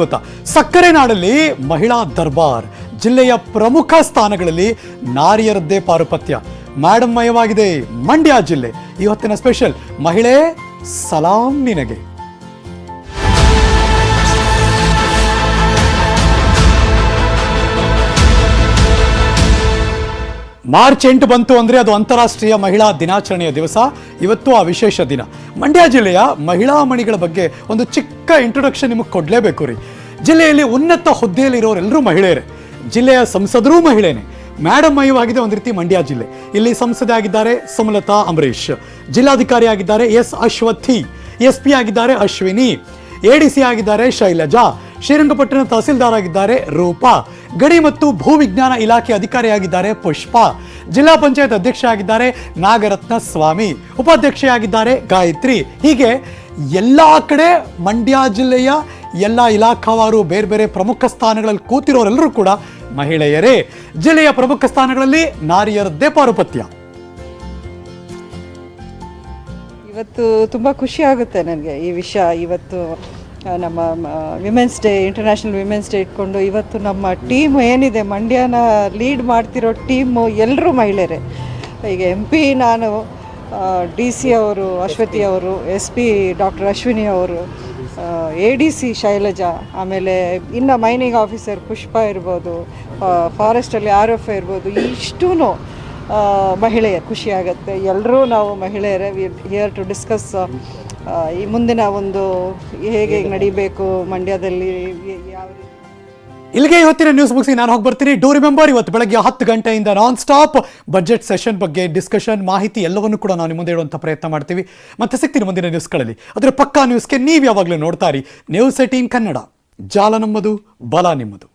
ಗೊತ್ತಾ, ಸಕ್ಕರೆ ನಾಡಲ್ಲಿ ಮಹಿಳಾ ದರ್ಬಾರ್, ಜಿಲ್ಲೆಯ ಪ್ರಮುಖ ಸ್ಥಾನಗಳಲ್ಲಿ ನಾರಿಯರದ್ದೇ ಪಾರುಪತ್ಯ. ಮೇಡಮ್ ಮಯವಾಗಿದೆ ಮಂಡ್ಯ ಜಿಲ್ಲೆ. ಇವತ್ತಿನ ಸ್ಪೆಷಲ್ ಮಹಿಳೆ ಸಲಾಂ ನಿನಗೆ. ಮಾರ್ಚ್ 8 ಬಂತು ಅಂದರೆ ಅದು ಅಂತಾರಾಷ್ಟ್ರೀಯ ಮಹಿಳಾ ದಿನಾಚರಣೆಯ ದಿವಸ. ಇವತ್ತು ಆ ವಿಶೇಷ ದಿನ. ಮಂಡ್ಯ ಜಿಲ್ಲೆಯ ಮಹಿಳಾ ಮಣಿಗಳ ಬಗ್ಗೆ ಒಂದು ಚಿಕ್ಕ ಇಂಟ್ರೊಡಕ್ಷನ್ ನಿಮಗೆ ಕೊಡಲೇಬೇಕು ರೀ. ಜಿಲ್ಲೆಯಲ್ಲಿ ಉನ್ನತ ಹುದ್ದೆಯಲ್ಲಿರೋರೆಲ್ಲರೂ ಮಹಿಳೆಯರೇ. ಜಿಲ್ಲೆಯ ಸಂಸದರೂ ಮಹಿಳೆನೇ. ಮೇಡಮ್ ಮಯವಾಗಿದೆ ಒಂದು ರೀತಿ ಮಂಡ್ಯ ಜಿಲ್ಲೆ. ಇಲ್ಲಿ ಸಂಸದೆ ಆಗಿದ್ದಾರೆ ಸುಮಲತಾ ಅಂಬರೀಶ್, ಜಿಲ್ಲಾಧಿಕಾರಿ ಆಗಿದ್ದಾರೆ ಎಸ್ ಅಶ್ವಥಿ, SP ಆಗಿದ್ದಾರೆ ಅಶ್ವಿನಿ, ADC ಆಗಿದ್ದಾರೆ ಶೈಲಜಾ, ಶ್ರೀರಂಗಪಟ್ಟಣ ತಹಸೀಲ್ದಾರ್ ಆಗಿದ್ದಾರೆ ರೂಪಾ, ಗಣಿ ಮತ್ತು ಭೂ ವಿಜ್ಞಾನ ಇಲಾಖೆ ಅಧಿಕಾರಿಯಾಗಿದ್ದಾರೆ ಪುಷ್ಪಾ, ಜಿಲ್ಲಾ ಪಂಚಾಯತ್ ಅಧ್ಯಕ್ಷ ಆಗಿದ್ದಾರೆ ನಾಗರತ್ನ ಸ್ವಾಮಿ, ಉಪಾಧ್ಯಕ್ಷೆಯಾಗಿದ್ದಾರೆ ಗಾಯತ್ರಿ. ಹೀಗೆ ಎಲ್ಲ ಕಡೆ ಮಂಡ್ಯ ಜಿಲ್ಲೆಯ ಎಲ್ಲ ಇಲಾಖಾವಾರು ಬೇರೆ ಬೇರೆ ಪ್ರಮುಖ ಸ್ಥಾನಗಳಲ್ಲಿ ಕೂತಿರೋರೆಲ್ಲರೂ ಕೂಡ ಮಹಿಳೆಯರೇ. ಜಿಲ್ಲೆಯ ಪ್ರಮುಖ ಸ್ಥಾನಗಳಲ್ಲಿ ನಾರಿಯರದ್ದೇ ಪಾರುಪತ್ಯ. ಇವತ್ತು ತುಂಬ ಖುಷಿ ಆಗುತ್ತೆ ನನಗೆ ಈ ವಿಷಯ. ಇವತ್ತು ನಮ್ಮ women's day, international women's day ಇಟ್ಕೊಂಡು ಇವತ್ತು ನಮ್ಮ ಟೀಮ್ ಏನಿದೆ, ಮಂಡ್ಯನ ಲೀಡ್ ಮಾಡ್ತಿರೋ ಟೀಮು ಎಲ್ಲರೂ ಮಹಿಳೆಯರೇ. ಈಗ MP ನಾನು, DC ಅವರು ಅಶ್ವತಿ ಅವರು, SP ಡಾಕ್ಟರ್ ಅಶ್ವಿನಿ ಅವರು, ADC ಶೈಲಜಾ, ಆಮೇಲೆ ಇನ್ನು ಮೈನಿಂಗ್ ಆಫೀಸರ್ ಪುಷ್ಪ ಇರ್ಬೋದು, ಫಾರೆಸ್ಟಲ್ಲಿ RF ಇರ್ಬೋದು, ಇಷ್ಟೂ ಮಹಿಳೆಯರು. ಖುಷಿಯಾಗುತ್ತೆ. ಎಲ್ಲರೂ ನಾವು ಮಹಿಳೆಯರೇ. ಹಿಯರ್ ಟು ಡಿಸ್ಕಸ್ ಈ ಮುಂದಿನ ಒಂದು ಹೇಗೆ ನಡಿಬೇಕು ಮಂಡ್ಯದಲ್ಲಿ, ಯಾವ ರೀತಿ. ಇಲ್ಲಿಗೆ ಇವತ್ತಿನ ನ್ಯೂಸ್ ಮುಗಿಸಿ ನಾನು ಹೋಗಿ ಬರ್ತೀನಿ. ಡೂ ರಿಮೆಂಬರ್, ಇವತ್ತು ಬೆಳಗ್ಗೆ 10 ಗಂಟೆಯಿಂದ ನಾನ್ ಸ್ಟಾಪ್ ಬಜೆಟ್ ಸೆಷನ್ ಬಗ್ಗೆ ಡಿಸ್ಕಷನ್, ಮಾಹಿತಿ ಎಲ್ಲವನ್ನೂ ಕೂಡ ನಾನು ಮುಂದೆ ಇಡುವಂಥ ಪ್ರಯತ್ನ ಮಾಡ್ತೀವಿ. ಮತ್ತೆ ಸಿಗ್ತೀನಿ ಮುಂದಿನ ನ್ಯೂಸ್ಗಳಲ್ಲಿ. ಅದರ ಪಕ್ಕಾ ನ್ಯೂಸ್ಗೆ ನೀವು ಯಾವಾಗಲೂ ನೋಡ್ತಾ ಇರಿ News18 ಕನ್ನಡ. ಜಾಲ ನಮ್ಮದು, ಬಲ ನಿಮ್ಮದು.